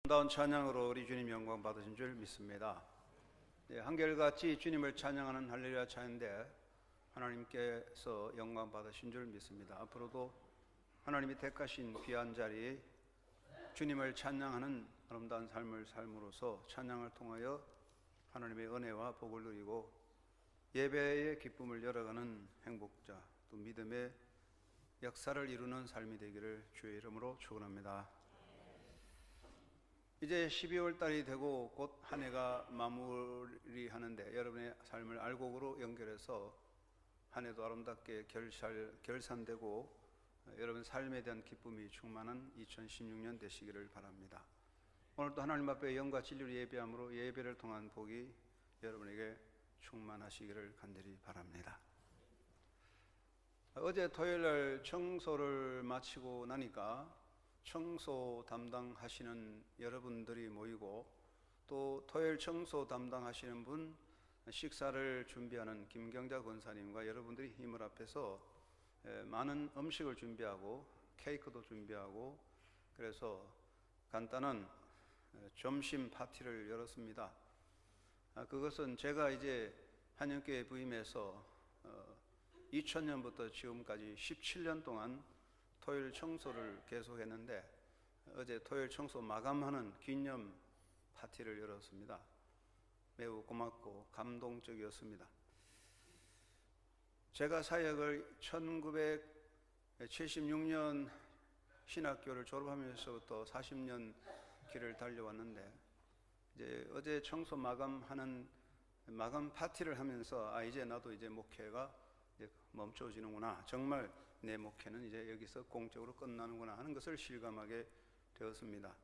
아름다운 찬양으로 우리 주님 영광 받으신 줄 믿습니다. 한결같이 주님을 찬양하는 할렐루야 찬양인데 하나님께서 영광 받으신 줄 믿습니다. 앞으로도 하나님이 택하신 귀한 자리 주님을 찬양하는 아름다운 삶을 삶으로써 찬양을 통하여 하나님의 은혜와 복을 누리고 예배의 기쁨을 열어가는 행복자 또 믿음의 역사를 이루는 삶이 되기를 주의 이름으로 축원합니다. 이제 12월 달이 되고 곧 한 해가 마무리하는데 여러분의 삶을 알곡으로 연결해서 한 해도 아름답게 결산되고 여러분 삶에 대한 기쁨이 충만한 2016년 되시기를 바랍니다. 오늘도 하나님 앞에 영과 진리로 예배함으로 예배를 통한 복이 여러분에게 충만하시기를 간절히 바랍니다. 어제 토요일날 청소를 마치고 나니까 청소 담당하시는 여러분들이 모이고 또 토요일 청소 담당하시는 분 식사를 준비하는 김경자 권사님과 여러분들이 힘을 합해서 많은 음식을 준비하고 케이크도 준비하고 그래서 간단한 점심 파티를 열었습니다. 그것은 제가 이제 한영교회 부임해서 2000년부터 지금까지 17년 동안 토요일 청소를 계속했는데 어제 토요일 청소 마감하는 기념 파티를 열었습니다. 매우 고맙고 감동적이었습니다. 제가 사역을 1976년 신학교를 졸업하면서부터 40년 길을 달려왔는데 이제 어제 청소 마감하는 마감 파티를 하면서 이제 나도 이제 목회가 이제 멈춰지는구나. 정말 내 목회는 이제 여기서 공적으로 끝나는구나 하는 것을 실감하게 되었습니다.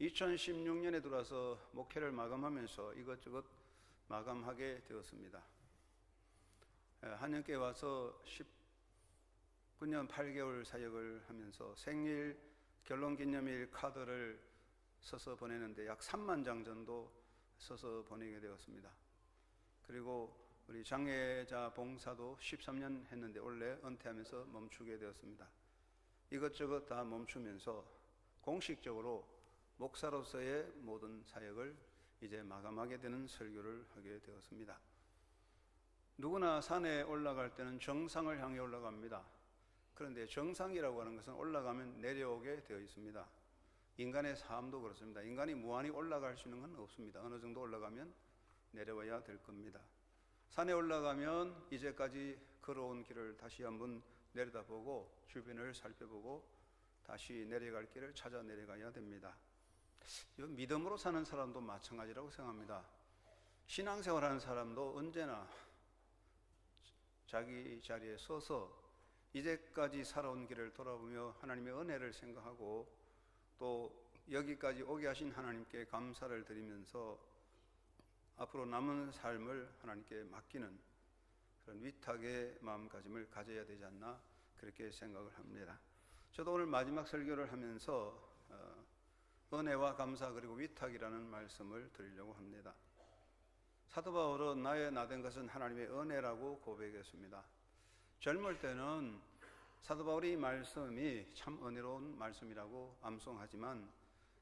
2016년에 들어와서 목회를 마감하면서 이것저것 마감하게 되었습니다. 한영교회 와서 19년 8개월 사역을 하면서 생일 결론기념일 카드를 써서 보내는데 약 3만 장 정도 써서 보내게 되었습니다. 그리고 우리 장애자 봉사도 13년 했는데 원래 은퇴하면서 멈추게 되었습니다. 이것저것 다 멈추면서 공식적으로 목사로서의 모든 사역을 이제 마감하게 되는 설교를 하게 되었습니다. 누구나 산에 올라갈 때는 정상을 향해 올라갑니다. 그런데 정상이라고 하는 것은 올라가면 내려오게 되어 있습니다. 인간의 삶도 그렇습니다. 인간이 무한히 올라갈 수 있는 건 없습니다. 어느 정도 올라가면 내려와야 될 겁니다. 산에 올라가면 이제까지 걸어온 길을 다시 한번 내려다보고 주변을 살펴보고 다시 내려갈 길을 찾아 내려가야 됩니다. 믿음으로 사는 사람도 마찬가지라고 생각합니다. 신앙생활하는 사람도 언제나 자기 자리에 서서 이제까지 살아온 길을 돌아보며 하나님의 은혜를 생각하고 또 여기까지 오게 하신 하나님께 감사를 드리면서 앞으로 남은 삶을 하나님께 맡기는 그런 위탁의 마음가짐을 가져야 되지 않나 그렇게 생각을 합니다. 저도 오늘 마지막 설교를 하면서 은혜와 감사 그리고 위탁이라는 말씀을 드리려고 합니다. 사도 바울은 나의 나된 것은 하나님의 은혜라고 고백했습니다. 젊을 때는 사도 바울의 말씀이 참 은혜로운 말씀이라고 암송하지만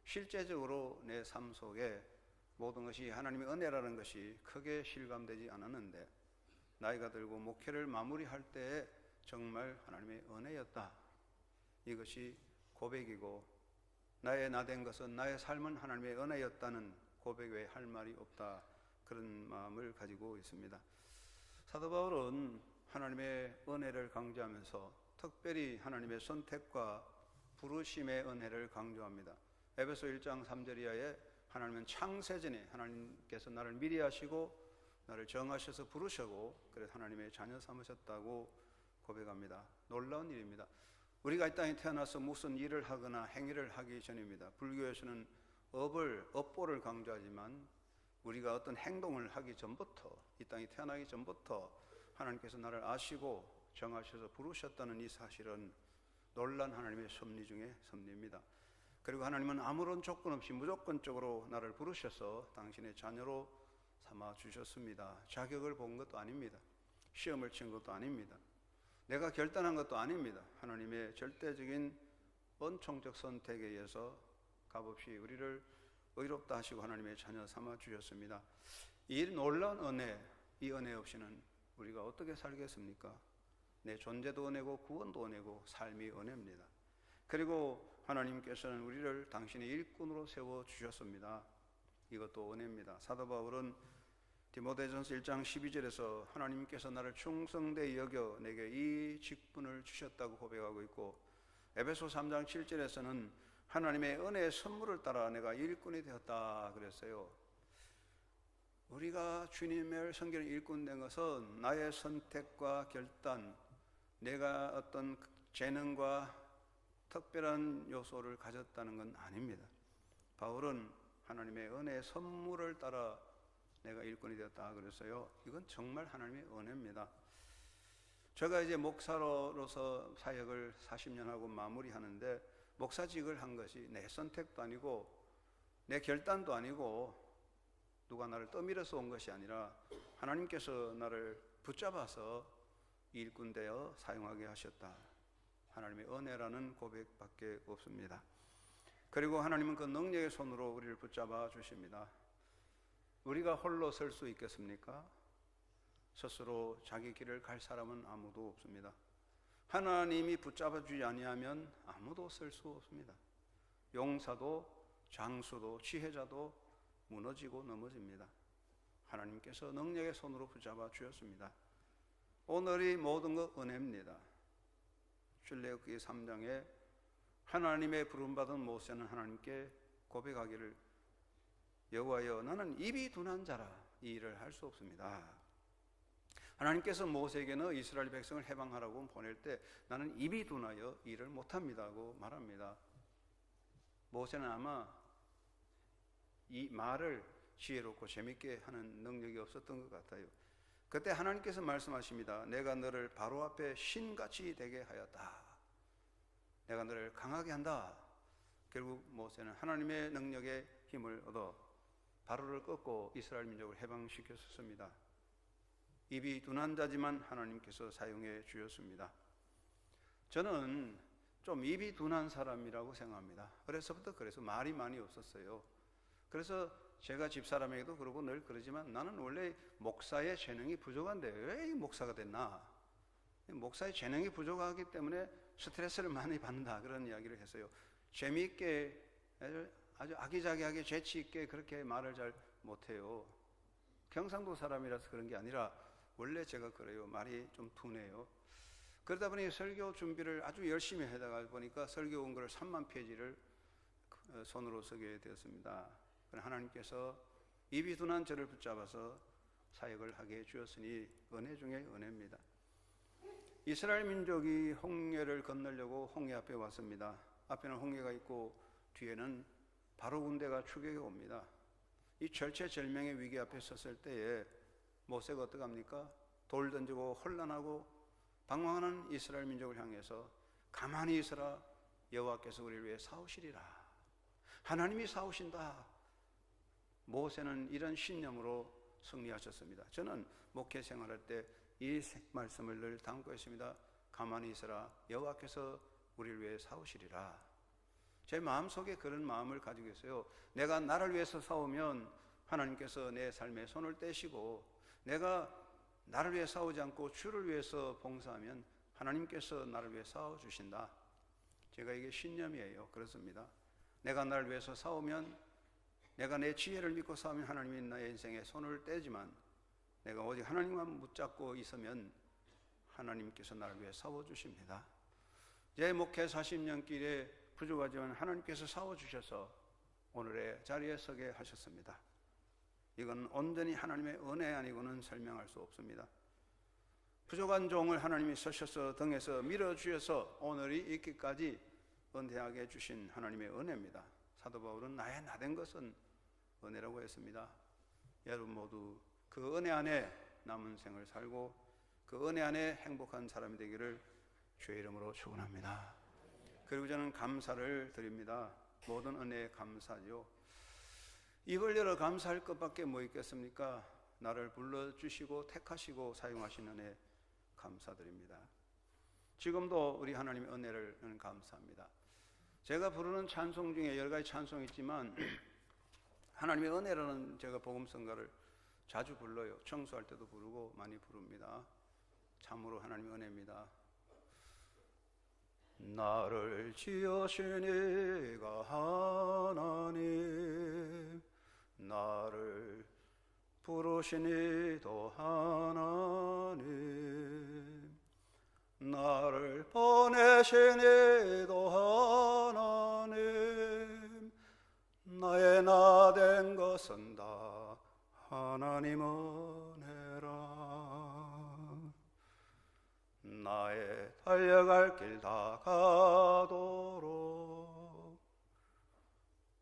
실제적으로 내 삶 속에 모든 것이 하나님의 은혜라는 것이 크게 실감되지 않았는데 나이가 들고 목회를 마무리할 때에 정말 하나님의 은혜였다. 이것이 고백이고 나의 나된 것은 나의 삶은 하나님의 은혜였다는 고백 외에 할 말이 없다. 그런 마음을 가지고 있습니다. 사도 바울은 하나님의 은혜를 강조하면서 특별히 하나님의 선택과 부르심의 은혜를 강조합니다. 에베소 1장 3절 이하에 하나님은 창세전에 하나님께서 나를 미리 하시고 나를 정하셔서 부르시고 그래서 하나님의 자녀 삼으셨다고 고백합니다. 놀라운 일입니다. 우리가 이 땅에 태어나서 무슨 일을 하거나 행위를 하기 전입니다. 불교에서는 업보를 강조하지만 우리가 어떤 행동을 하기 전부터 이 땅에 태어나기 전부터 하나님께서 나를 아시고 정하셔서 부르셨다는 이 사실은 놀란 하나님의 섭리 중에 섭리입니다. 그리고 하나님은 아무런 조건 없이 무조건적으로 나를 부르셔서 당신의 자녀로 삼아 주셨습니다. 자격을 본 것도 아닙니다. 시험을 친 것도 아닙니다. 내가 결단한 것도 아닙니다. 하나님의 절대적인 은총적 선택에 의해서 값없이 우리를 의롭다 하시고 하나님의 자녀 삼아 주셨습니다. 이 놀라운 은혜, 이 은혜 없이는 우리가 어떻게 살겠습니까? 내 존재도 은혜고 구원도 은혜고 삶이 은혜입니다. 그리고 하나님께서는 우리를 당신의 일꾼으로 세워 주셨습니다. 이것도 은혜입니다. 사도 바울은 디모데전서 1장 12절에서 하나님께서 나를 충성되이 여겨 내게 이 직분을 주셨다고 고백하고 있고, 에베소 3장 7절에서는 하나님의 은혜의 선물을 따라 내가 일꾼이 되었다 그랬어요. 우리가 주님의 섬기는 일꾼 된 것은 나의 선택과 결단, 내가 어떤 재능과 특별한 요소를 가졌다는 건 아닙니다. 바울은 하나님의 은혜의 선물을 따라 내가 일꾼이 되었다 그랬어요. 이건 정말 하나님의 은혜입니다. 제가 이제 목사로서 사역을 40년 하고 마무리하는데, 목사직을 한 것이 내 선택도 아니고 내 결단도 아니고 누가 나를 떠밀어서 온 것이 아니라 하나님께서 나를 붙잡아서 일꾼 되어 사용하게 하셨다. 하나님의 은혜라는 고백밖에 없습니다. 그리고 하나님은 그 능력의 손으로 우리를 붙잡아 주십니다. 우리가 홀로 설 수 있겠습니까? 스스로 자기 길을 갈 사람은 아무도 없습니다. 하나님이 붙잡아 주지 아니하면 아무도 설 수 없습니다. 용사도 장수도 지혜자도 무너지고 넘어집니다. 하나님께서 능력의 손으로 붙잡아 주셨습니다. 오늘이 모든 것 은혜입니다. 출애굽기 3장에 하나님의 부름받은 모세는 하나님께 고백하기를, 여호와여 나는 입이 둔한 자라 이 일을 할 수 없습니다. 하나님께서 모세에게는 이스라엘 백성을 해방하라고 보낼 때 나는 입이 둔하여 일을 못합니다 하고 말합니다. 모세는 아마 이 말을 지혜롭고 재밌게 하는 능력이 없었던 것 같아요. 그때 하나님께서 말씀하십니다. 내가 너를 바로 앞에 신같이 되게 하였다. 내가 너를 강하게 한다. 결국 모세는 하나님의 능력에 힘을 얻어 바로를 꺾고 이스라엘 민족을 해방시켰습니다. 입이 둔한 자지만 하나님께서 사용해 주셨습니다. 저는 좀 입이 둔한 사람이라고 생각합니다. 어려서부터 그래서 말이 많이 없었어요. 그래서 제가 집사람에게도 그러고 늘 그러지만, 나는 원래 목사의 재능이 부족한데 왜 목사가 됐나? 목사의 재능이 부족하기 때문에 스트레스를 많이 받는다, 그런 이야기를 했어요. 재미있게 아주 아기자기하게 재치있게 그렇게 말을 잘 못해요. 경상도 사람이라서 그런 게 아니라 원래 제가 그래요. 말이 좀 둔해요. 그러다 보니 설교 준비를 아주 열심히 하다가 보니까 설교 원고를 3만 페이지를 손으로 쓰게 되었습니다. 하나님께서 입이 둔한 저를 붙잡아서 사역을 하게 해주셨으니 은혜 중에 은혜입니다. 이스라엘 민족이 홍해를 건너려고 홍해 앞에 왔습니다. 앞에는 홍해가 있고 뒤에는 바로 군대가 추격해 옵니다. 이 절체절명의 위기 앞에 섰을 때에 모세가 어떡합니까? 돌 던지고 혼란하고 방황하는 이스라엘 민족을 향해서 가만히 있어라, 여호와께서 우리를 위해 싸우시리라. 하나님이 싸우신다. 모세는 이런 신념으로 승리하셨습니다. 저는 목회 생활할 때 이 말씀을 늘 담고 있습니다. 가만히 있어라, 여호와께서 우리를 위해 싸우시리라. 제 마음속에 그런 마음을 가지고 있어요. 내가 나를 위해서 싸우면 하나님께서 내 삶에 손을 떼시고, 내가 나를 위해 싸우지 않고 주를 위해서 봉사하면 하나님께서 나를 위해 싸워주신다. 제가 이게 신념이에요. 그렇습니다. 내가 나를 위해서 싸우면, 내가 내 지혜를 믿고 싸우면 하나님이 나의 인생에 손을 떼지만, 내가 오직 하나님만 붙잡고 있으면 하나님께서 나를 위해 싸워주십니다. 제 목회 40년 길에 부족하지만 하나님께서 싸워주셔서 오늘의 자리에 서게 하셨습니다. 이건 온전히 하나님의 은혜 아니고는 설명할 수 없습니다. 부족한 종을 하나님이 서셔서 등에서 밀어주셔서 오늘이 있기까지 은혜하게 해주신 하나님의 은혜입니다. 사도 바울은 나의 나된 것은 은혜라고 했습니다. 여러분 모두 그 은혜 안에 남은 생을 살고 그 은혜 안에 행복한 사람이 되기를 주의 이름으로 축원합니다. 그리고 저는 감사를 드립니다. 모든 은혜에 감사죠. 입을 열어 감사할 것밖에 뭐 있겠습니까? 나를 불러주시고 택하시고 사용하신 은혜 감사드립니다. 지금도 우리 하나님의 은혜를 감사합니다. 제가 부르는 찬송 중에 여러 가지 찬송이 있지만 하나님의 은혜라는 제가 복음성가를 자주 불러요. 청소할 때도 부르고 많이 부릅니다. 참으로 하나님의 은혜입니다. 나를 지으신 이가 하나님, 나를 부르신 이도 하나님, 나를 보내신 이도 하나님, 나의 나 된 것은 다 하나님 은혜라. 나의 달려갈 길 다 가도록,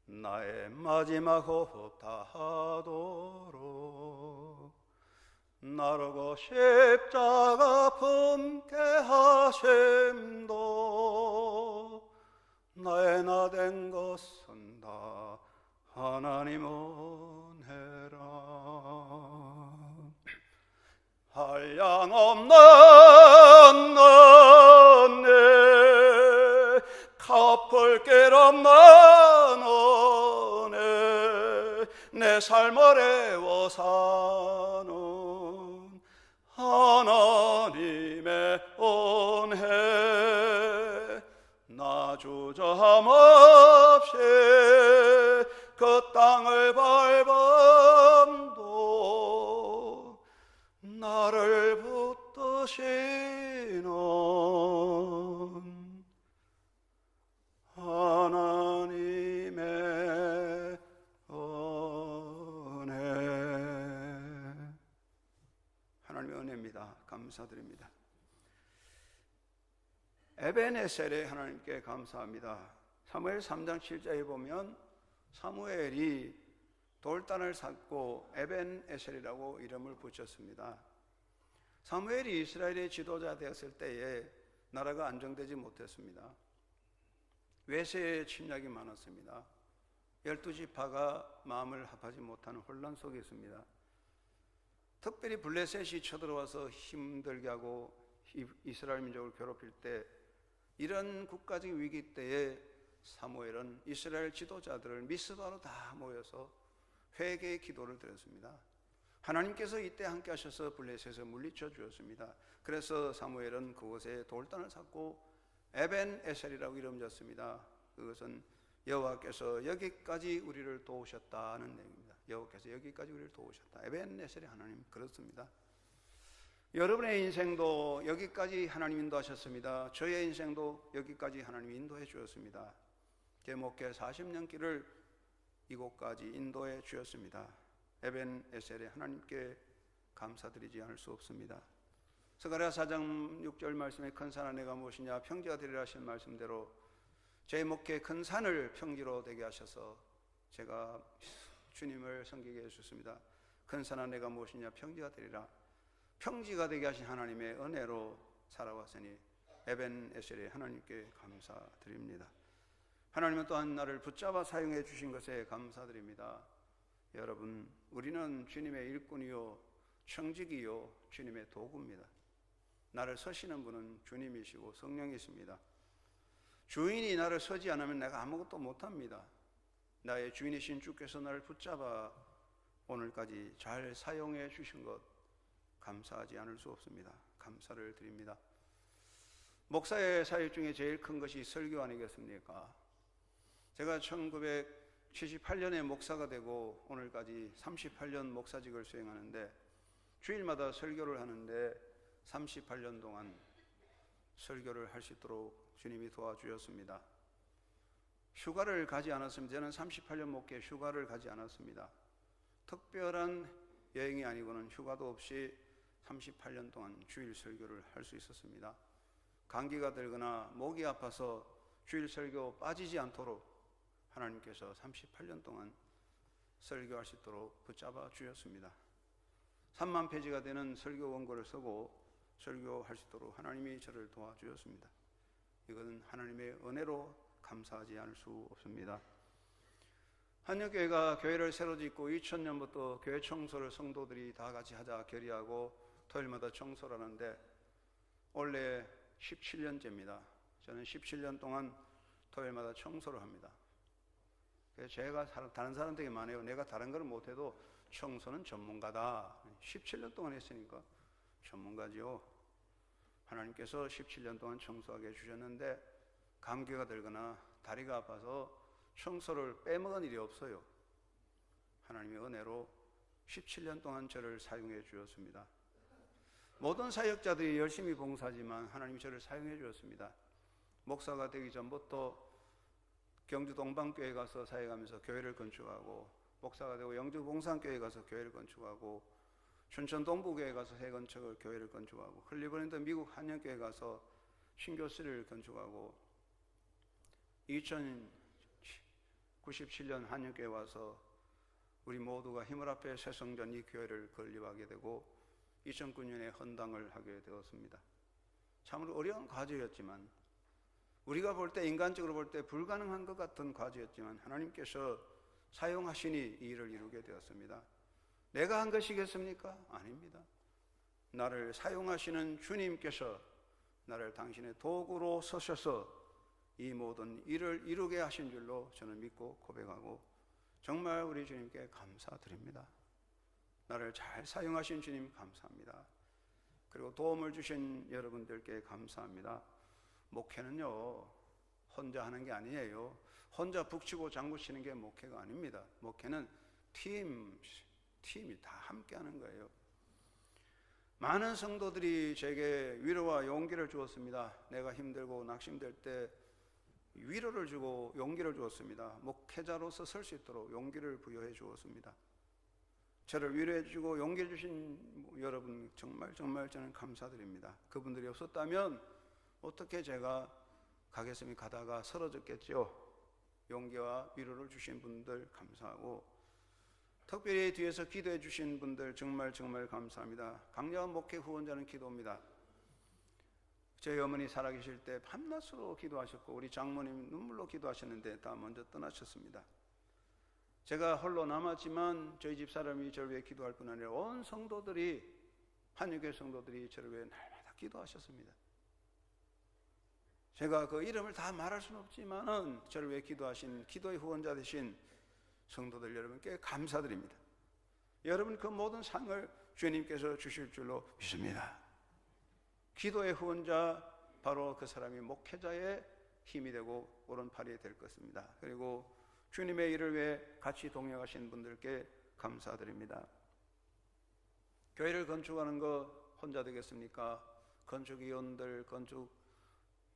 나의 마지막 호흡 다 하도록, 나르고 십자가 품게 하심도 나의 나 된 것은 다 하나님 은혜라. 한량없는 은혜, 갚을 길 없는 은혜, 내 삶을 애워 사는 하나님의 은혜, 나 주저함 없이 그 땅을 밟음도 나를 붙드시는 하나님의 은혜, 하나님의 은혜입니다. 감사드립니다. 에베네셀의 하나님께 감사합니다. 사무엘 3장 7절에 보면 사무엘이 돌단을 쌓고 에벤에셀이라고 이름을 붙였습니다. 사무엘이 이스라엘의 지도자 되었을 때에 나라가 안정되지 못했습니다. 외세의 침략이 많았습니다. 12지파가 마음을 합하지 못하는 혼란 속에 있습니다. 특별히 블레셋이 쳐들어와서 힘들게 하고 이스라엘 민족을 괴롭힐 때, 이런 국가적인 위기 때에 사무엘은 이스라엘 지도자들을 미스바로 다 모여서 회개의 기도를 드렸습니다. 하나님께서 이때 함께 하셔서 블레셋에서 물리쳐 주었습니다. 그래서 사무엘은 그곳에 돌단을 쌓고 에벤에셀이라고 이름 졌습니다. 그것은 여호와께서 여기까지 우리를 도우셨다는 내용입니다. 여호와께서 여기까지 우리를 도우셨다. 에벤에셀의 하나님, 그렇습니다. 여러분의 인생도 여기까지 하나님 인도하셨습니다. 저의 인생도 여기까지 하나님 인도해 주었습니다. 제 목회 40년 길을 이곳까지 인도해 주었습니다. 에벤에셀의 하나님께 감사드리지 않을 수 없습니다. 스가랴 4장 6절 말씀에 큰 산은 내가 무엇이냐, 평지가 되리라 하신 말씀대로 제 목회 큰 산을 평지로 되게 하셔서 제가 주님을 섬기게 해주셨습니다. 큰 산은 내가 무엇이냐, 평지가 되리라. 평지가 되게 하신 하나님의 은혜로 살아왔으니 에벤에셀의 하나님께 감사드립니다. 하나님은 또한 나를 붙잡아 사용해 주신 것에 감사드립니다. 여러분, 우리는 주님의 일꾼이요 청직이요 주님의 도구입니다. 나를 서시는 분은 주님이시고 성령이십니다. 주인이 나를 서지 않으면 내가 아무것도 못합니다. 나의 주인이신 주께서 나를 붙잡아 오늘까지 잘 사용해 주신 것 감사하지 않을 수 없습니다. 감사를 드립니다. 목사의 사역 중에 제일 큰 것이 설교 아니겠습니까? 제가 1978년에 목사가 되고 오늘까지 38년 목사직을 수행하는데, 주일마다 설교를 하는데 38년 동안 설교를 할 수 있도록 주님이 도와주셨습니다. 휴가를 가지 않았습니다. 저는 38년 목회 휴가를 가지 않았습니다. 특별한 여행이 아니고는 휴가도 없이 38년 동안 주일 설교를 할 수 있었습니다. 감기가 들거나 목이 아파서 주일 설교 빠지지 않도록 하나님께서 38년 동안 설교할 수 있도록 붙잡아 주셨습니다. 3만 페이지가 되는 설교 원고를 쓰고 설교할 수 있도록 하나님이 저를 도와주셨습니다. 이것은 하나님의 은혜로 감사하지 않을 수 없습니다. 한영교회가 교회를 새로 짓고 2000년부터 교회 청소를 성도들이 다 같이 하자 결의하고 토요일마다 청소를 하는데 올해 17년째입니다. 저는 17년 동안 토요일마다 청소를 합니다. 그래서 제가 다른 사람들에게 말해요. 내가 다른 걸 못해도 청소는 전문가다. 17년 동안 했으니까 전문가지요. 하나님께서 17년 동안 청소하게 해주셨는데 감기가 들거나 다리가 아파서 청소를 빼먹은 일이 없어요. 하나님의 은혜로 17년 동안 저를 사용해 주셨습니다. 모든 사역자들이 열심히 봉사하지만 하나님이 저를 사용해 주셨습니다. 목사가 되기 전부터 경주 동방교회 가서 사역하면서 교회를 건축하고, 목사가 되고 영주 봉산교회 가서 교회를 건축하고, 춘천 동부교회 가서 새 건축을 교회를 건축하고, 클리브랜드 미국 한영교회 가서 신교실을 건축하고, 2097년 한영교회 와서 우리 모두가 힘을 합해 새성전 이 교회를 건립하게 되고 2009년에 헌당을 하게 되었습니다. 참으로 어려운 과제였지만, 우리가 볼 때 인간적으로 볼 때 불가능한 것 같은 과제였지만 하나님께서 사용하시니 이 일을 이루게 되었습니다. 내가 한 것이겠습니까? 아닙니다. 나를 사용하시는 주님께서 나를 당신의 도구로 서셔서 이 모든 일을 이루게 하신 줄로 저는 믿고 고백하고 정말 우리 주님께 감사드립니다. 나를 잘 사용하신 주님 감사합니다. 그리고 도움을 주신 여러분들께 감사합니다. 목회는요, 혼자 하는 게 아니에요. 혼자 북치고 장구치는 게 목회가 아닙니다. 목회는 팀이 다 함께 하는 거예요. 많은 성도들이 제게 위로와 용기를 주었습니다. 내가 힘들고 낙심될 때 위로를 주고 용기를 주었습니다. 목회자로서 설 수 있도록 용기를 부여해 주었습니다. 저를 위로해 주고 용기를 주신 여러분 정말 저는 감사드립니다. 그분들이 없었다면 어떻게 제가 가겠습니까? 가다가 쓰러졌겠죠. 용기와 위로를 주신 분들 감사하고, 특별히 뒤에서 기도해 주신 분들 정말 감사합니다. 강력한 목회 후원자는 기도입니다. 저희 어머니 살아계실 때 밤낮으로 기도하셨고, 우리 장모님 눈물로 기도하셨는데 다 먼저 떠나셨습니다. 제가 홀로 남았지만 저희 집 사람이 저를 위해 기도할 뿐 아니라 온 성도들이, 한유교회 성도들이 저를 위해 날마다 기도하셨습니다. 제가 그 이름을 다 말할 수는 없지만은 저를 위해 기도하신 기도의 후원자 되신 성도들 여러분께 감사드립니다. 여러분 그 모든 상을 주님께서 주실 줄로 믿습니다. 기도의 후원자, 바로 그 사람이 목회자의 힘이 되고 오른팔이 될 것입니다. 그리고 주님의 일을 위해 같이 동역하신 분들께 감사드립니다. 교회를 건축하는 거 혼자 되겠습니까? 건축위원들, 건축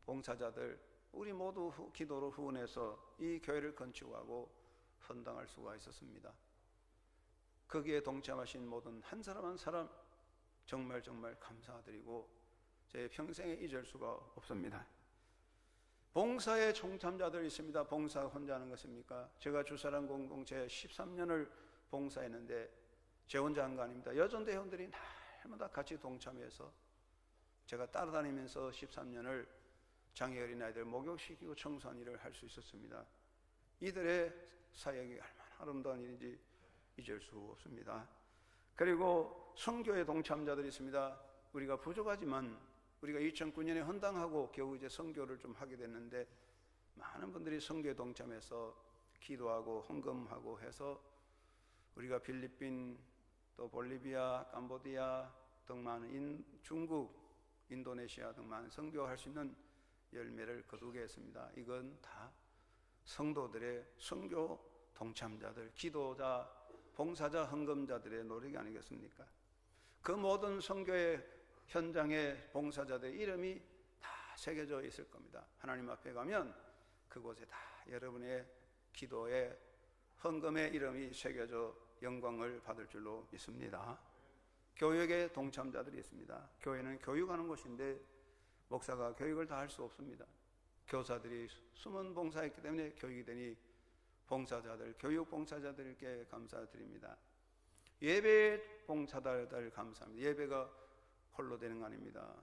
봉사자들, 우리 모두 기도로 후원해서 이 교회를 건축하고 헌당할 수가 있었습니다. 거기에 동참하신 모든 한 사람 한 사람 정말 감사드리고 제 평생에 잊을 수가 없습니다. 봉사에 동참자들 있습니다. 봉사 혼자 하는 것입니까? 제가 주사랑 공동체 13년을 봉사했는데 제 혼자 한 거 아닙니다. 여전대원들이 날마다 같이 동참해서 제가 따라다니면서 13년을 장애 어린아이들 목욕시키고 청소한 일을 할 수 있었습니다. 이들의 사역이 얼마나 아름다운 일인지 잊을 수 없습니다. 그리고 선교의 동참자들이 있습니다. 우리가 부족하지만 우리가 2009년에 헌당하고 겨우 이제 선교를 좀 하게 됐는데 많은 분들이 선교에 동참해서 기도하고 헌금하고 해서 우리가 필리핀, 또 볼리비아, 캄보디아 등 많은 중국, 인도네시아 등 많은 선교할 수 있는 열매를 거두게 했습니다. 이건 다 성도들의 선교 동참자들, 기도자, 봉사자, 헌금자들의 노력이 아니겠습니까? 그 모든 선교의 현장의 봉사자들의 이름이 다 새겨져 있을 겁니다. 하나님 앞에 가면 그곳에 다 여러분의 기도의 헌금의 이름이 새겨져 영광을 받을 줄로 믿습니다. 교육의 동참자들이 있습니다. 교회는 교육하는 곳인데 목사가 교육을 다 할 수 없습니다. 교사들이 숨은 봉사했기 때문에 교육이 되니 봉사자들, 교육 봉사자들께 감사드립니다. 예배 봉사자들 감사합니다. 예배가 홀로 되는 거 아닙니다.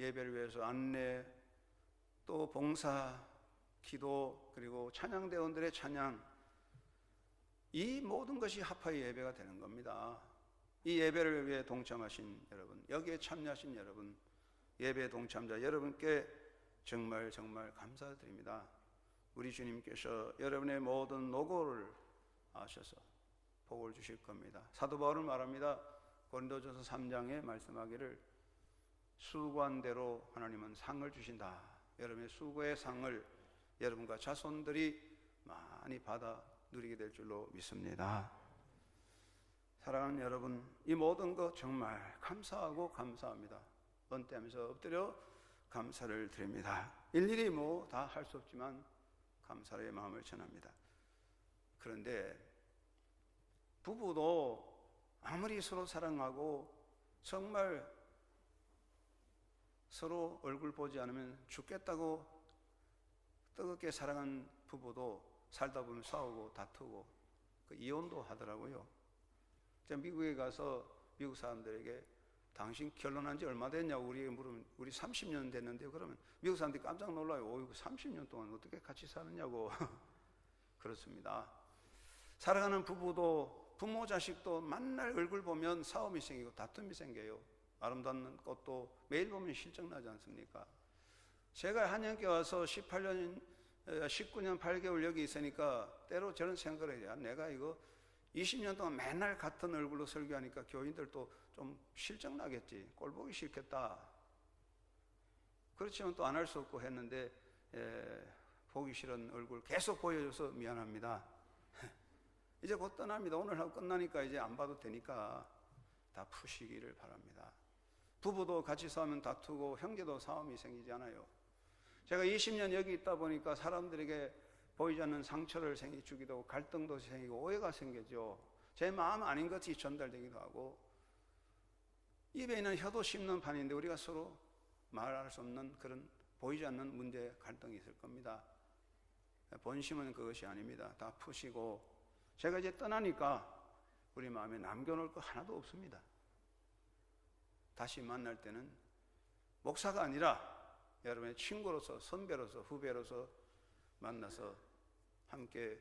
예배를 위해서 안내, 또 봉사, 기도, 그리고 찬양대원들의 찬양, 이 모든 것이 합하여 예배가 되는 겁니다. 이 예배를 위해 동참하신 여러분, 여기에 참여하신 여러분, 예배 동참자 여러분께 정말 감사드립니다. 우리 주님께서 여러분의 모든 노고를 아셔서 복을 주실 겁니다. 사도 바울은 말합니다. 고린도전서 3장에 말씀하기를 수고한 대로 하나님은 상을 주신다. 여러분의 수고의 상을 여러분과 자손들이 많이 받아 누리게 될 줄로 믿습니다. 사랑하는 여러분, 이 모든 것 정말 감사하고 감사합니다. 언짢으면서 엎드려 감사를 드립니다. 일일이 다 할 수 없지만 감사의 마음을 전합니다. 그런데 부부도 아무리 서로 사랑하고 정말 서로 얼굴 보지 않으면 죽겠다고 뜨겁게 사랑한 부부도 살다 보면 싸우고 다투고 이혼도 하더라고요. 제가 미국에 가서 미국 사람들에게 당신 결혼한 지 얼마 됐냐고 물으면 우리 30년 됐는데요. 그러면 미국 사람들이 깜짝 놀라요. 30년 동안 어떻게 같이 사느냐고. 그렇습니다. 살아가는 부부도 부모 자식도 만날 얼굴 보면 싸움이 생기고 다툼이 생겨요. 아름다운 꽃도 매일 보면 실증나지 않습니까? 제가 한양께 와서 19년 8개월 여기 있으니까 때로 저런 생각을 해요. 내가 이거 20년 동안 맨날 같은 얼굴로 설교하니까 교인들도 좀 실증나겠지. 꼴 보기 싫겠다. 그렇지만 또 안 할 수 없고 했는데 보기 싫은 얼굴 계속 보여줘서 미안합니다. 이제 곧 떠납니다. 오늘 하고 끝나니까 이제 안 봐도 되니까 다 푸시기를 바랍니다. 부부도 같이 싸우면 다투고 형제도 싸움이 생기지 않아요. 제가 20년 여기 있다 보니까 사람들에게 보이지 않는 상처를 주기도 하고 갈등도 생기고 오해가 생기죠. 제 마음 아닌 것이 전달되기도 하고 입에 있는 혀도 씹는 판인데 우리가 서로 말할 수 없는 그런 보이지 않는 문제 갈등이 있을 겁니다. 본심은 그것이 아닙니다. 다 푸시고 제가 이제 떠나니까 우리 마음에 남겨놓을 거 하나도 없습니다. 다시 만날 때는 목사가 아니라 여러분의 친구로서 선배로서 후배로서 만나서 함께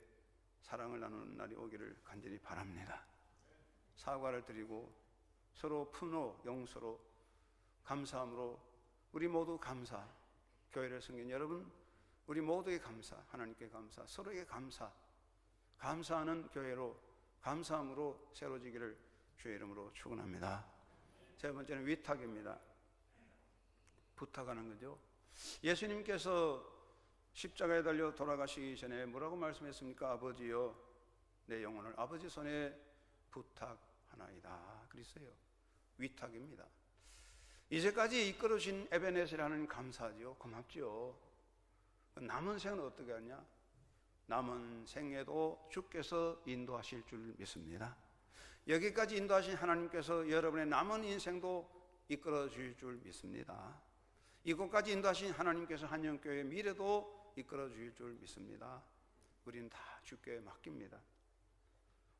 사랑을 나누는 날이 오기를 간절히 바랍니다. 사과를 드리고 서로 분노, 용서로 감사함으로 우리 모두 감사, 교회를 섬긴 여러분 우리 모두에게 감사, 하나님께 감사, 서로에게 감사, 감사하는 교회로 감사함으로 새로지기를 주의 이름으로 축원합니다. 세 번째는 위탁입니다. 부탁하는 거죠. 예수님께서 십자가에 달려 돌아가시기 전에 뭐라고 말씀했습니까? 아버지여 내 영혼을 아버지 손에 부탁하나이다 그랬어요. 위탁입니다. 이제까지 이끌어주신 에베네셀 하나님 감사하죠. 고맙죠. 남은 생은 어떻게 하냐? 남은 생에도 주께서 인도하실 줄 믿습니다. 여기까지 인도하신 하나님께서 여러분의 남은 인생도 이끌어 주실 줄 믿습니다. 이곳까지 인도하신 하나님께서 한영교회의 미래도 이끌어 주실 줄 믿습니다. 우리는 다 주께 맡깁니다.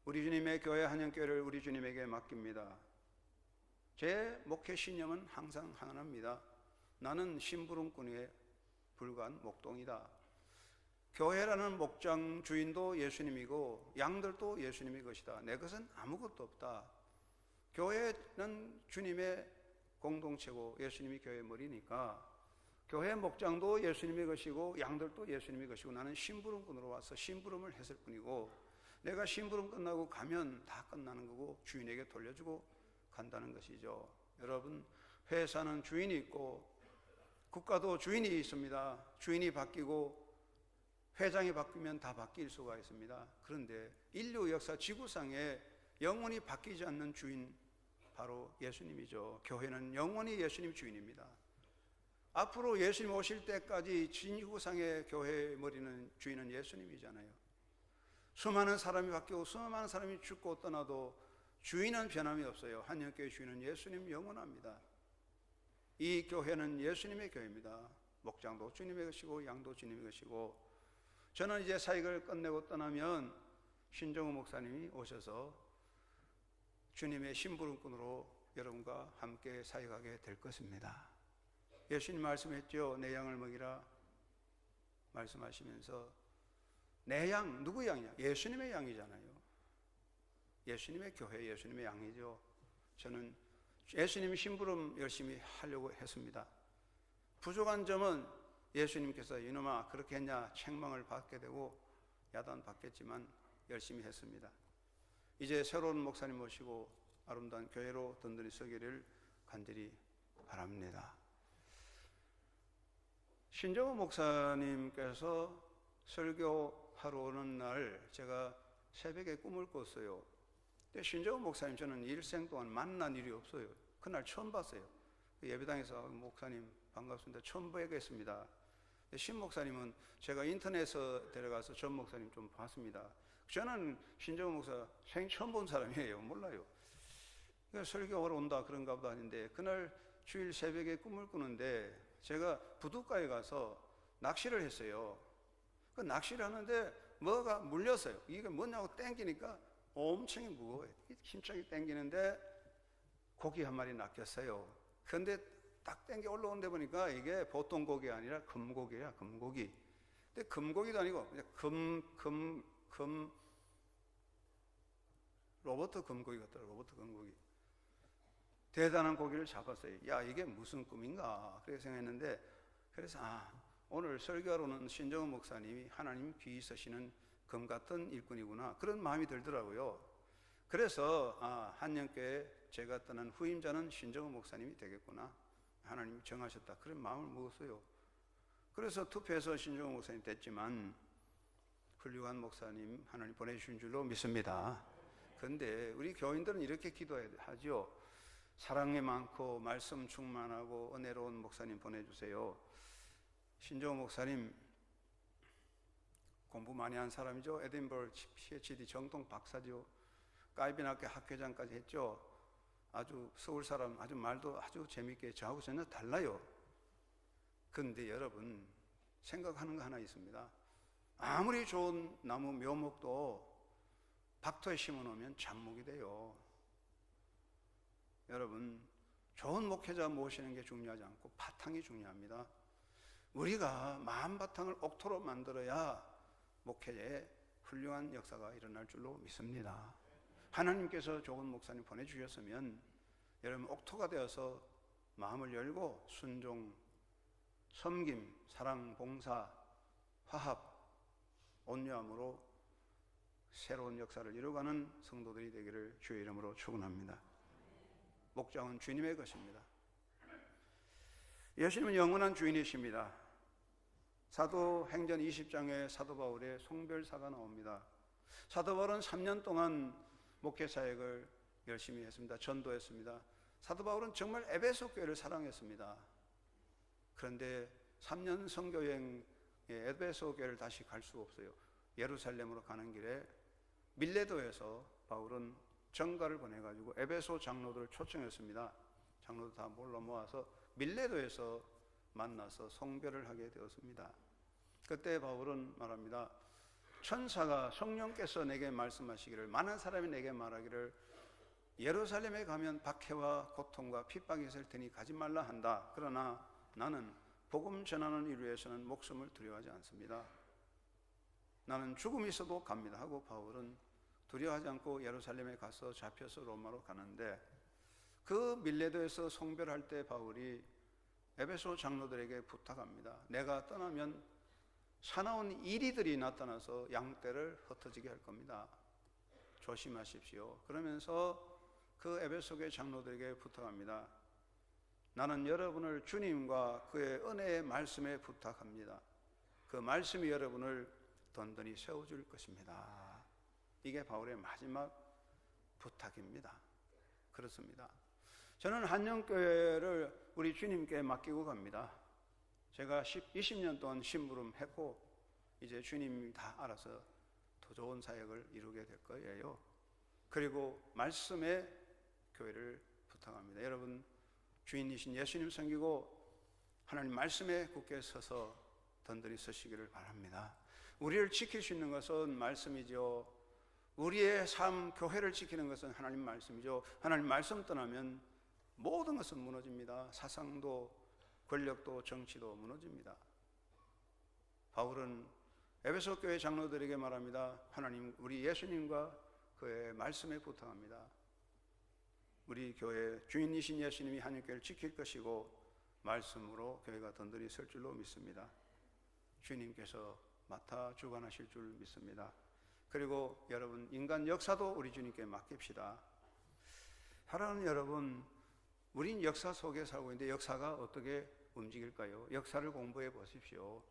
우리 주님의 교회 한영교회를 우리 주님에게 맡깁니다. 제 목회 신념은 항상 하나입니다. 나는 심부름꾼에 불과한 목동이다. 교회라는 목장 주인도 예수님이고 양들도 예수님의 것이다. 내 것은 아무것도 없다. 교회는 주님의 공동체고 예수님이 교회의 머리니까 교회 목장도 예수님의 것이고 양들도 예수님의 것이고 나는 심부름꾼으로 와서 심부름을 했을 뿐이고 내가 심부름 끝나고 가면 다 끝나는 거고 주인에게 돌려주고 간다는 것이죠. 여러분, 회사는 주인이 있고 국가도 주인이 있습니다. 주인이 바뀌고 회장이 바뀌면 다 바뀔 수가 있습니다. 그런데 인류 역사 지구상에 영원히 바뀌지 않는 주인 바로 예수님이죠. 교회는 영원히 예수님 주인입니다. 앞으로 예수님 오실 때까지 지구상의 교회의 머리는 주인은 예수님이잖아요. 수많은 사람이 바뀌고 수많은 사람이 죽고 떠나도 주인은 변함이 없어요. 한영교회 주인은 예수님 영원합니다. 이 교회는 예수님의 교회입니다. 목장도 주님의 것이고 양도 주님의 것이고 저는 이제 사역을 끝내고 떠나면 신정우 목사님이 오셔서 주님의 심부름꾼으로 여러분과 함께 사역하게 될 것입니다. 예수님 말씀했죠. 내 양을 먹이라 말씀하시면서 내 양, 누구 양이냐? 예수님의 양이잖아요. 예수님의 교회, 예수님의 양이죠. 저는 예수님 심부름 열심히 하려고 했습니다. 부족한 점은 예수님께서 이놈아 그렇게 했냐 책망을 받게 되고 야단 받겠지만 열심히 했습니다. 이제 새로운 목사님 모시고 아름다운 교회로 든든히 서기를 간절히 바랍니다. 신정호 목사님께서 설교하러 오는 날 제가 새벽에 꿈을 꿨어요. 근데 신정호 목사님 저는 일생 동안 만난 일이 없어요. 그날 처음 봤어요. 예배당에서 목사님 반갑습니다. 처음 뵙겠습니다. 신 목사님은 제가 인터넷에서 데려가서 전 목사님 좀 봤습니다. 저는 신정호 목사 생 처음 본 사람이에요. 몰라요. 설교하러 온다 그런가 보다 했는데 그날 주일 새벽에 꿈을 꾸는데 제가 부둣가에 가서 낚시를 했어요. 그 낚시를 하는데 뭐가 물렸어요. 이게 뭐냐고 땡기니까 엄청 무거워요. 힘차게 땡기는데 고기 한 마리 낚였어요. 그런데 딱 땡겨 올라오는데 보니까 이게 보통 고기가 아니라 금고기야, 금고기. 근데 금고기도 아니고 그냥 로버트 금고기 같더라고요. 로버트 금고기. 대단한 고기를 잡았어요. 야, 이게 무슨 꿈인가? 그렇게 생각했는데, 그래서 오늘 설교하러는 신정호 목사님이 하나님 귀히 쓰시는 금 같은 일꾼이구나. 그런 마음이 들더라고요. 그래서 한영교회 제가 떠난 후임자는 신정호 목사님이 되겠구나. 하나님이 정하셨다. 그런 마음을 먹었어요. 그래서 투표해서 신정호 목사님 됐지만 훌륭한 목사님 하나님 보내주신 줄로 믿습니다. 그런데 우리 교인들은 이렇게 기도하죠. 사랑이 많고 말씀 충만하고 은혜로운 목사님 보내주세요. 신정호 목사님 공부 많이 한 사람이죠. 에딘버러 PhD 정통 박사죠. 까이빈학교 학회장까지 했죠. 아주 서울 사람, 아주 말도 아주 재밌게 저하고 전혀 달라요. 그런데 여러분 생각하는 거 하나 있습니다. 아무리 좋은 나무 묘목도 박토에 심어놓으면 장목이 돼요. 여러분 좋은 목회자 모시는 게 중요하지 않고 바탕이 중요합니다. 우리가 마음 바탕을 옥토로 만들어야 목회에 훌륭한 역사가 일어날 줄로 믿습니다. 하나님께서 좋은 목사님 보내주셨으면 여러분 옥토가 되어서 마음을 열고 순종, 섬김, 사랑, 봉사, 화합, 온유함으로 새로운 역사를 이루어가는 성도들이 되기를 주의 이름으로 축원합니다. 목장은 주님의 것입니다. 예수님은 영원한 주인이십니다. 사도행전 20장에 사도 바울의 송별사가 나옵니다. 사도 바울은 3년 동안 목회 사역을 열심히 했습니다. 전도했습니다. 사도 바울은 정말 에베소 교회를 사랑했습니다. 그런데 3년 선교여행에 에베소 교회를 다시 갈 수 없어요. 예루살렘으로 가는 길에 밀레도에서 바울은 전가를 보내가지고 에베소 장로들을 초청했습니다. 장로들 다 몰러 모아서 밀레도에서 만나서 송별을 하게 되었습니다. 그때 바울은 말합니다. 천사가 성령께서 내게 말씀하시기를, 많은 사람이 내게 말하기를 예루살렘에 가면 박해와 고통과 핍박이 있을 테니 가지 말라 한다. 그러나 나는 복음 전하는 일 위해서는 목숨을 두려워하지 않습니다. 나는 죽음이 있어도 갑니다 하고 바울은 두려워하지 않고 예루살렘에 가서 잡혀서 로마로 가는데, 그 밀레도에서 송별할 때 바울이 에베소 장로들에게 부탁합니다. 내가 떠나면 사나운 이리들이 나타나서 양떼를 흩어지게 할 겁니다. 조심하십시오. 그러면서 그 에베소 교회 장로들에게 부탁합니다. 나는 여러분을 주님과 그의 은혜의 말씀에 부탁합니다. 그 말씀이 여러분을 든든히 세워줄 것입니다. 이게 바울의 마지막 부탁입니다. 그렇습니다. 저는 한영교회를 우리 주님께 맡기고 갑니다. 제가 20년 동안 심부름했고 이제 주님이 다 알아서 더 좋은 사역을 이루게 될 거예요. 그리고 말씀의 교회를 부탁합니다. 여러분 주인이신 예수님 섬기고 하나님 말씀에 굳게 서서 든든히 서시기를 바랍니다. 우리를 지킬 수 있는 것은 말씀이죠. 우리의 삶, 교회를 지키는 것은 하나님 말씀이죠. 하나님 말씀 떠나면 모든 것은 무너집니다. 사상도 권력도 정치도 무너집니다. 바울은 에베소 교회 장로들에게 말합니다. 하나님, 우리 예수님과 그의 말씀에 부탁합니다. 우리 교회 주인이신 예수님이 한영교회를 지킬 것이고 말씀으로 교회가 든든히 설 줄로 믿습니다. 주님께서 맡아 주관하실 줄 믿습니다. 그리고 여러분, 인간 역사도 우리 주님께 맡깁시다. 사랑하는 여러분, 우린 역사 속에 살고 있는데 역사가 어떻게 움직일까요? 역사를 공부해 보십시오.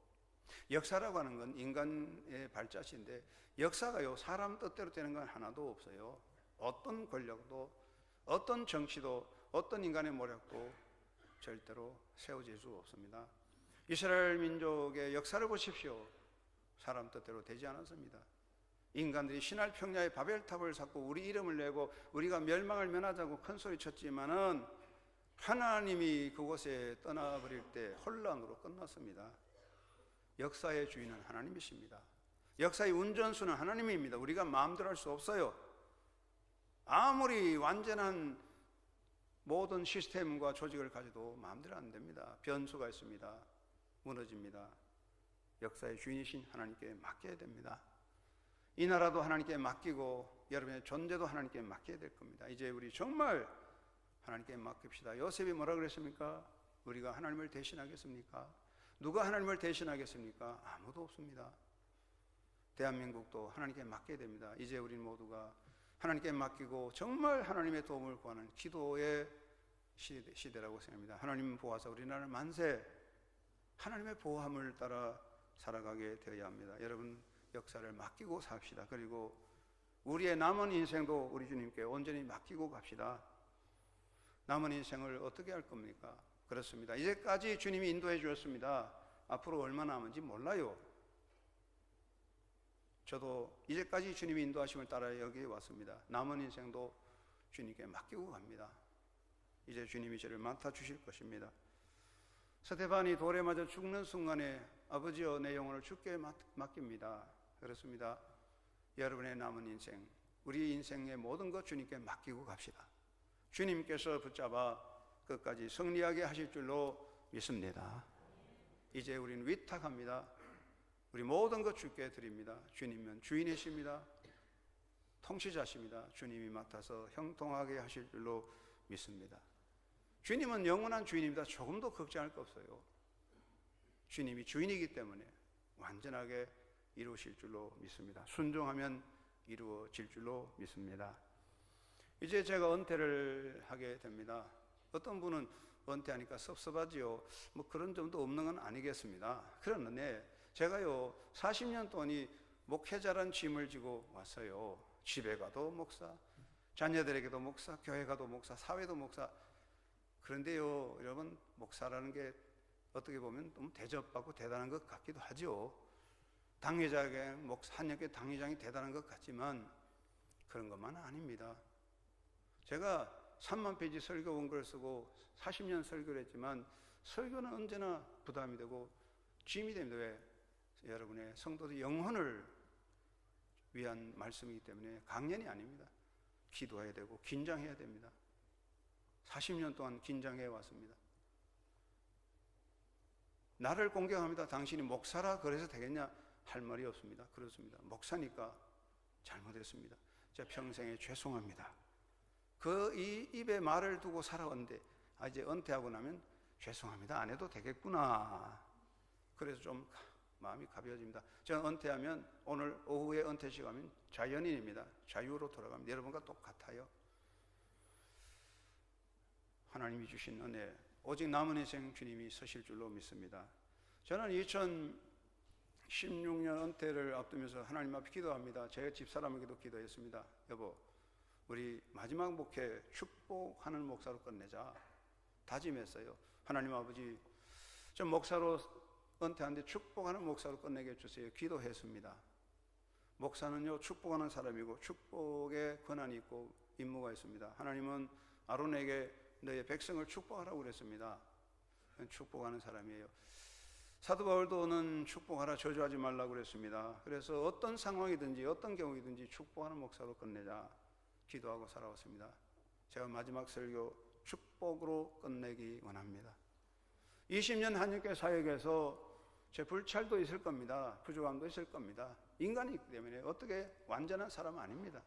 역사라고 하는 건 인간의 발자취인데 역사가요, 사람 뜻대로 되는 건 하나도 없어요. 어떤 권력도, 어떤 정치도, 어떤 인간의 모략도 절대로 세워질 수 없습니다. 이스라엘 민족의 역사를 보십시오. 사람 뜻대로 되지 않았습니다. 인간들이 신할 평야에 바벨탑을 쌓고 우리 이름을 내고 우리가 멸망을 면하자고 큰 소리 쳤지만은 하나님이 그곳에 떠나버릴 때 혼란으로 끝났습니다. 역사의 주인은 하나님이십니다. 역사의 운전수는 하나님입니다. 우리가 마음대로 할 수 없어요. 아무리 완전한 모든 시스템과 조직을 가져도 마음대로 안 됩니다. 변수가 있습니다. 무너집니다. 역사의 주인이신 하나님께 맡겨야 됩니다. 이 나라도 하나님께 맡기고 여러분의 존재도 하나님께 맡겨야 될 겁니다. 이제 우리 정말 하나님께 맡깁시다. 요셉이 뭐라 그랬습니까? 우리가 하나님을 대신하겠습니까? 누가 하나님을 대신하겠습니까? 아무도 없습니다. 대한민국도 하나님께 맡겨야 됩니다. 이제 우리 모두가 하나님께 맡기고 정말 하나님의 도움을 구하는 기도의 시대라고 생각합니다. 하나님 보호하사 우리나라 만세, 하나님의 보호함을 따라 살아가게 되어야 합니다. 여러분, 역사를 맡기고 삽시다. 그리고 우리의 남은 인생도 우리 주님께 온전히 맡기고 갑시다. 남은 인생을 어떻게 할 겁니까? 그렇습니다. 이제까지 주님이 인도해 주었습니다. 앞으로 얼마나 남은지 몰라요. 저도 이제까지 주님이 인도하심을 따라 여기에 왔습니다. 남은 인생도 주님께 맡기고 갑니다. 이제 주님이 저를 맡아주실 것입니다. 스데반이 돌에 맞아 죽는 순간에 아버지여 내 영혼을 주께 맡깁니다. 그렇습니다. 여러분의 남은 인생, 우리 인생의 모든 것 주님께 맡기고 갑시다. 주님께서 붙잡아 끝까지 승리하게 하실 줄로 믿습니다. 이제 우리는 위탁합니다. 우리 모든 것 주께 드립니다. 주님은 주인이십니다. 통치자십니다. 주님이 맡아서 형통하게 하실 줄로 믿습니다. 주님은 영원한 주인입니다. 조금도 걱정할 거 없어요. 주님이 주인이기 때문에 완전하게 이루실 줄로 믿습니다. 순종하면 이루어질 줄로 믿습니다. 이제 제가 은퇴를 하게 됩니다. 어떤 분은 은퇴하니까 섭섭하지요. 뭐 그런 점도 없는 건 아니겠습니다. 그러는데 제가요 40년 동안이 목회자란 짐을 지고 왔어요. 집에 가도 목사, 자녀들에게도 목사, 교회 가도 목사, 사회도 목사. 그런데요 여러분, 목사라는 게 어떻게 보면 너무 대접받고 대단한 것 같기도 하죠. 당회장의 한역의 당회장이 대단한 것 같지만 그런 것만은 아닙니다. 제가 3만 페이지 설교 원고를 쓰고 40년 설교를 했지만 설교는 언제나 부담이 되고 짐이 됩니다. 왜? 여러분의 성도의 영혼을 위한 말씀이기 때문에 강연이 아닙니다. 기도해야 되고 긴장해야 됩니다. 40년 동안 긴장해 왔습니다. 나를 공경합니다. 당신이 목사라 그래서 되겠냐? 할 말이 없습니다. 그렇습니다. 목사니까 잘못했습니다. 제가 평생에 죄송합니다. 이 입에 말을 두고 살아왔는데 이제 은퇴하고 나면 죄송합니다. 안 해도 되겠구나. 그래서 좀 마음이 가벼워집니다. 저는 은퇴하면 오늘 오후에 은퇴식 하면 자연인입니다. 자유로 돌아갑니다. 여러분과 똑같아요. 하나님이 주신 은혜, 오직 남은 인생 주님이 서실 줄로 믿습니다. 저는 2016년 은퇴를 앞두면서 하나님 앞에 기도합니다. 제 집사람에게도 기도했습니다. 여보, 우리 마지막 목회 축복하는 목사로 끝내자 다짐했어요. 하나님 아버지, 저 목사로 은퇴하는데 축복하는 목사로 끝내게 해주세요. 기도했습니다. 목사는요 축복하는 사람이고 축복의 권한이 있고 임무가 있습니다. 하나님은 아론에게 너의 백성을 축복하라고 그랬습니다. 축복하는 사람이에요. 사도 바울도는 축복하라, 저주하지 말라고 그랬습니다. 그래서 어떤 상황이든지 어떤 경우이든지 축복하는 목사로 끝내자 기도하고 살아왔습니다. 제가 마지막 설교 축복으로 끝내기 원합니다. 20년 한육교 사역에서 제 불찰도 있을 겁니다. 부족함도 있을 겁니다. 인간이기 때문에 어떻게 완전한 사람은 아닙니다.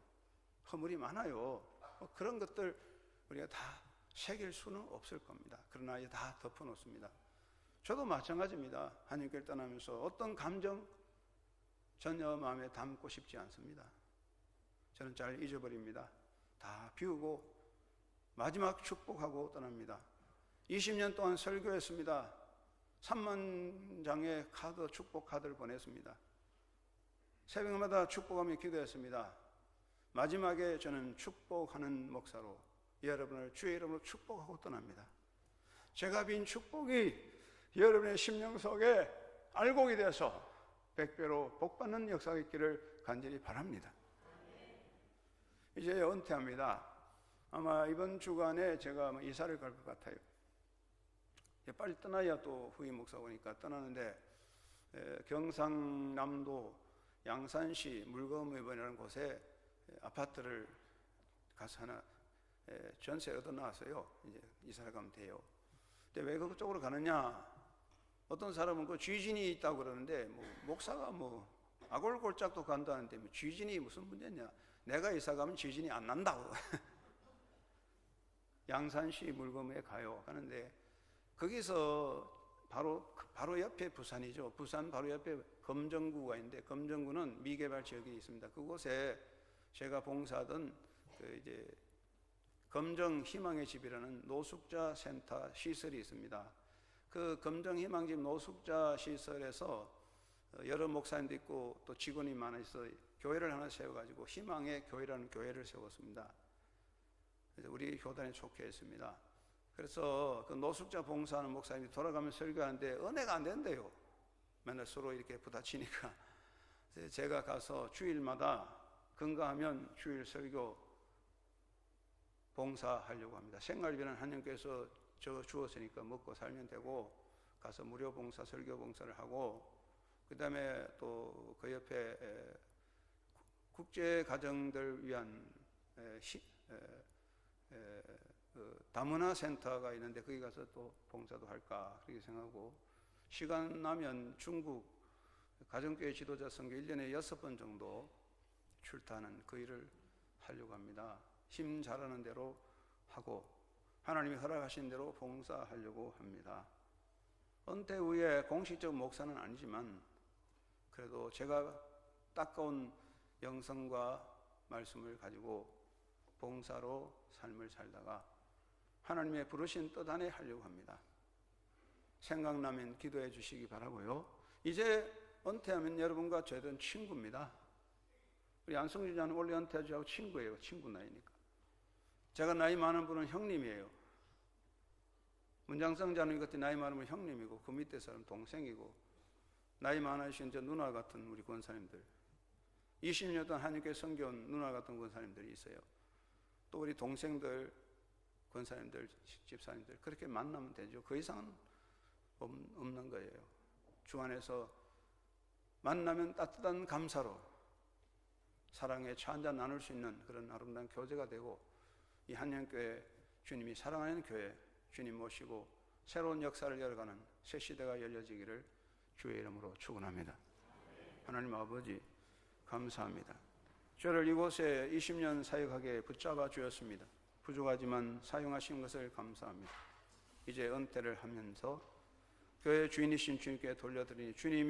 허물이 많아요. 그런 것들 우리가 다 새길 수는 없을 겁니다. 그러나 이제 다 덮어놓습니다. 저도 마찬가지입니다. 한인교회를 떠나면서 어떤 감정 전혀 마음에 담고 싶지 않습니다. 저는 잘 잊어버립니다. 다 비우고 마지막 축복하고 떠납니다. 20년 동안 설교했습니다. 3만 장의 축복 카드를 보냈습니다. 새벽마다 축복하며 기도했습니다. 마지막에 저는 축복하는 목사로 여러분을 주의 이름으로 축복하고 떠납니다. 제가 빈 축복이 여러분의 심령 속에 알곡이 되어서 100배로 복받는 역사가 있기를 간절히 바랍니다. 이제 은퇴합니다. 아마 이번 주간에 제가 이사를 갈 것 같아요. 빨리 떠나야 또 후임 목사 오니까 떠나는데, 경상남도 양산시 물거음이라는 곳에 아파트를 가서 하나 전세 얻어 놨어요. 이제 이사를 가면 돼요. 근데 왜 그쪽으로 가느냐? 어떤 사람은 그 쥐진이 있다고 그러는데, 목사가 아골골짝도 간다는데 쥐진이 무슨 문제냐? 내가 이사 가면 쥐진이 안 난다고. 양산시 물거음에 가는데 거기서 바로 옆에 부산이죠. 부산 바로 옆에 검정구가 있는데, 검정구는 미개발 지역이 있습니다. 그곳에 제가 봉사하던 이제 검정 희망의 집이라는 노숙자 센터 시설이 있습니다. 그 검정 희망집 노숙자 시설에서 여러 목사님도 있고 또 직원이 많아서 교회를 하나 세워가지고 희망의 교회라는 교회를 세웠습니다. 그래서 우리 교단에 속해 있습니다. 그래서 그 노숙자 봉사하는 목사님이 돌아가면 설교하는데 은혜가 안 된대요. 맨날 서로 이렇게 부딪히니까. 제가 가서 주일마다 건강하면 주일 설교 봉사하려고 합니다. 생활비는 한영교에서 주었으니까 먹고 살면 되고, 가서 무료 봉사, 설교 봉사를 하고, 그 다음에 또 그 옆에 국제 가정들 위한 다문화 센터가 있는데 거기 가서 또 봉사도 할까 그렇게 생각하고, 시간 나면 중국 가정교회 지도자 선교 1년에 6번 정도 출타하는 그 일을 하려고 합니다. 힘 잘하는 대로 하고 하나님이 허락하신 대로 봉사하려고 합니다. 은퇴 후에 공식적 목사는 아니지만 그래도 제가 닦아온 영성과 말씀을 가지고 봉사로 삶을 살다가 하나님의 부르신 뜻 안에 하려고 합니다. 생각나면 기도해 주시기 바라고요. 이제 은퇴하면 여러분과 저희는 친구입니다. 우리 안성주 자는 원래 은퇴하고 저하고 친구예요. 친구 나이니까. 제가 나이 많은 분은 형님이에요. 문장성 자는 그때 나이 많으면 형님이고, 그 밑에 사람 동생이고, 나이 많으신 저 누나 같은 우리 권사님들, 20년 동안 한국에 섬겨온 누나 같은 권사님들이 있어요. 또 우리 동생들, 권사님들, 집사님들, 그렇게 만나면 되죠. 그 이상은 없는 거예요. 주 안에서 만나면 따뜻한 감사로 사랑의 차 한잔 나눌 수 있는 그런 아름다운 교제가 되고, 이 한영교회 주님이 사랑하는 교회, 주님 모시고 새로운 역사를 열어가는 새 시대가 열려지기를 주의 이름으로 축원합니다. 하나님 아버지 감사합니다. 저를 이곳에 20년 사역하게 붙잡아 주었습니다. 부족하지만 사용하신 것을 감사합니다. 이제 은퇴를 하면서 교회 주인이신 주님께 돌려드리니 주님이